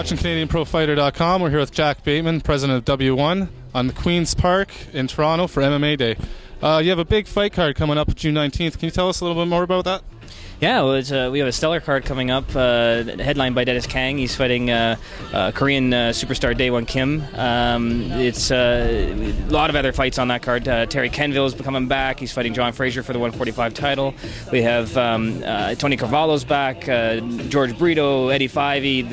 watching CanadianProFighter.com. We're here with Jack Bateman, president of W1, on the Queen's Park in Toronto for MMA Day. You have a big fight card coming up June 19th. Can you tell us a little bit more about that? Yeah, well, we have a stellar card coming up, headlined by Dennis Kang. He's fighting Korean superstar Dae-Won Kim. It's a lot of other fights on that card. Terry Kenville is coming back. He's fighting John Frazier for the 145 title. We have Tony Carvalho's back, George Brito, Eddie Fivey.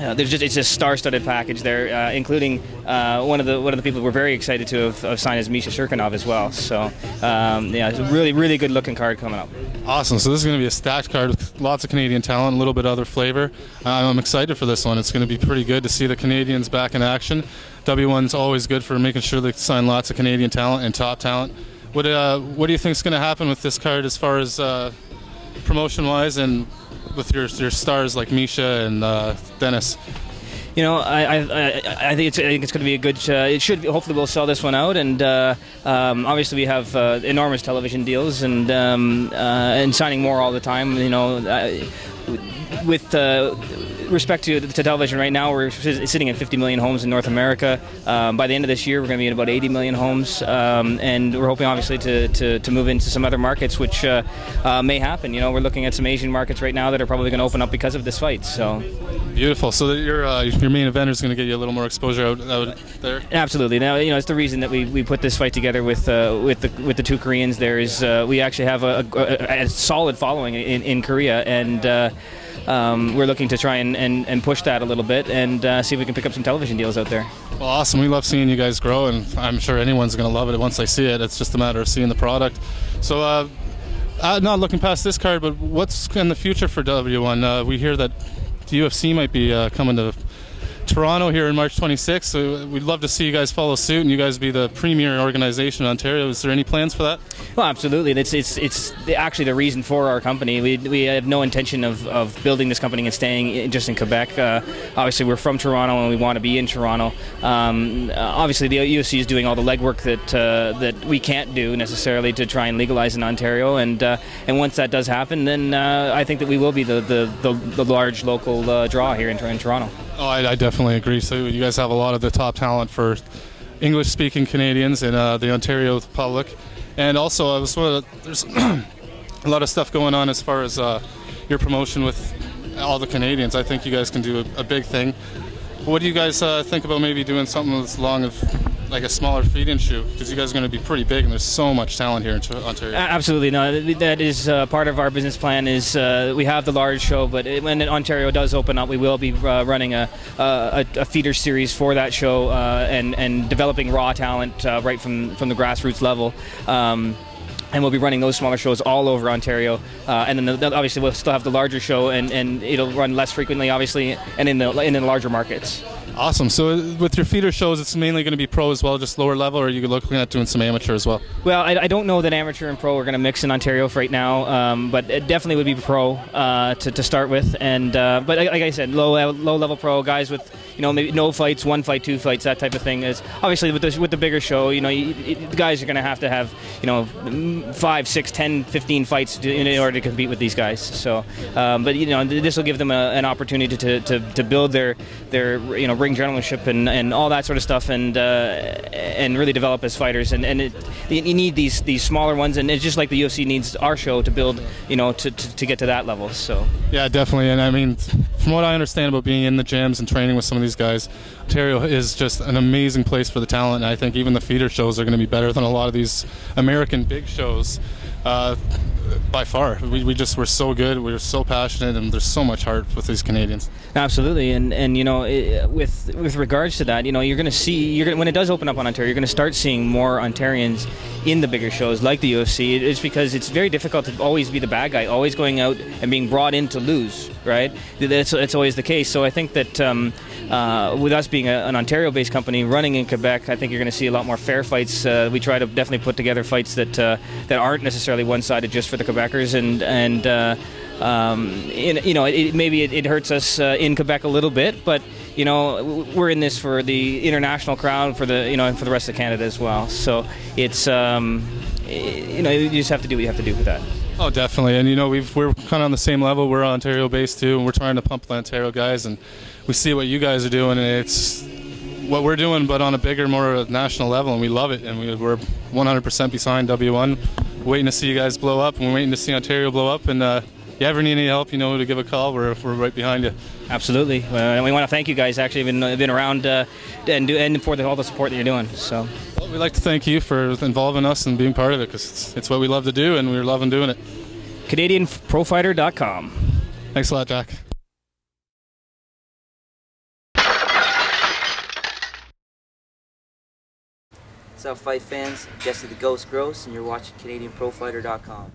It's a star-studded package there, including one of the people we're very excited to have signed is Misha Shirkinov as well. So yeah, it's a really good looking card coming up. Awesome. So this is going to be a stacked card with lots of Canadian talent, a little bit other flavor. I'm excited for this one. It's going to be pretty good to see the Canadians back in action. W1's always good for making sure they sign lots of Canadian talent and top talent. What do you think is going to happen with this card as far as promotion-wise and with your stars like Misha and Dennis? You know, I think it's going to be a good. It should hopefully we'll sell this one out, and obviously we have enormous television deals and signing more all the time. You know, with respect to television right now, we're sitting at 50 million homes in North America. By the end of this year, we're going to be in about 80 million homes, and we're hoping obviously to move into some other markets, which may happen. You know, we're looking at some Asian markets right now that are probably going to open up because of this fight. So beautiful. So that your main event is going to get you a little more exposure out there. Absolutely. Now, you know, it's the reason that we put this fight together with the two Koreans. There is we actually have a solid following in Korea, and we're looking to try and push that a little bit and see if we can pick up some television deals out there. Well, awesome. We love seeing you guys grow, and I'm sure anyone's going to love it once they see it. It's just a matter of seeing the product. So not looking past this card, but what's in the future for W1? We hear that the UFC might be coming to Toronto here in March 26th, so we'd love to see you guys follow suit and you guys be the premier organization in Ontario. Is there any plans for that? Well, absolutely. It's actually the reason for our company. We have no intention of building this company and staying just in Quebec. Obviously, we're from Toronto and we want to be in Toronto. Obviously, the UFC is doing all the legwork that we can't do necessarily to try and legalize in Ontario, and once that does happen, then I think that we will be the large local draw here in Toronto. Oh, I definitely agree. So you guys have a lot of the top talent for English-speaking Canadians in the Ontario public. And also, there's a lot of stuff going on as far as your promotion with all the Canadians. I think you guys can do a big thing. What do you guys think about maybe doing something that's long of like a smaller feed-in shoe? Because you guys are going to be pretty big, and there's so much talent here in Ontario. Absolutely. No, that is part of our business plan. Is we have the large show, but when Ontario does open up, we will be running a feeder series for that show and developing raw talent right from the grassroots level. And we'll be running those smaller shows all over Ontario, and then obviously we'll still have the larger show, and it'll run less frequently, obviously, and in the larger markets. Awesome. So with your feeder shows, it's mainly going to be pro as well, just lower level, or are you looking at doing some amateur as well? Well, I don't know that amateur and pro are going to mix in Ontario for right now, but it definitely would be pro to start with. And but like I said, low level pro guys with maybe no fights, 1 fight, 2 fights, that type of thing. Is obviously with the bigger show, the guys are going to have 5, 6, 10, 15 fights in order to compete with these guys. So, but this will give them an opportunity to build their ring generalship and all that sort of stuff, and really develop as fighters. And you need these smaller ones, and it's just like the UFC needs our show to build, to get to that level. So yeah, definitely. And I mean, from what I understand about being in the gyms and training with some of these guys, Ontario is just an amazing place for the talent. And I think even the feeder shows are going to be better than a lot of these American big shows. By far, we're so good, we're so passionate, and there's so much heart with these Canadians. Absolutely, and with regards to that, you're going to see, when it does open up on Ontario, you're going to start seeing more Ontarians in the bigger shows like the UFC. It's because it's very difficult to always be the bad guy, always going out and being brought in to lose, right? That's always the case. So I think that with us being an Ontario-based company running in Quebec, I think you're going to see a lot more fair fights. We try to definitely put together fights that aren't necessarily one-sided just for the Quebecers, and maybe it hurts us in Quebec a little bit, but we're in this for the international crowd, for the rest of Canada as well. So it's you just have to do what you have to do with that. Oh, definitely. And we're kind of on the same level. We're Ontario based too, and we're trying to pump the Ontario guys. And we see what you guys are doing, and it's what we're doing, but on a bigger, more national level. And we love it. And we're 100% behind W1. Waiting to see you guys blow up, and we're waiting to see Ontario blow up. And you ever need any help, you know who to give a call. We're right behind you. Absolutely. And we want to thank you guys. Actually, been around and for all the support that you're doing. So. Well, we'd like to thank you for involving us and being part of it, because it's what we love to do, and we're loving doing it. CanadianProfighter.com. Thanks a lot, Jack. What's up, fight fans? Jesse the Ghost Gross, and you're watching CanadianProfighter.com.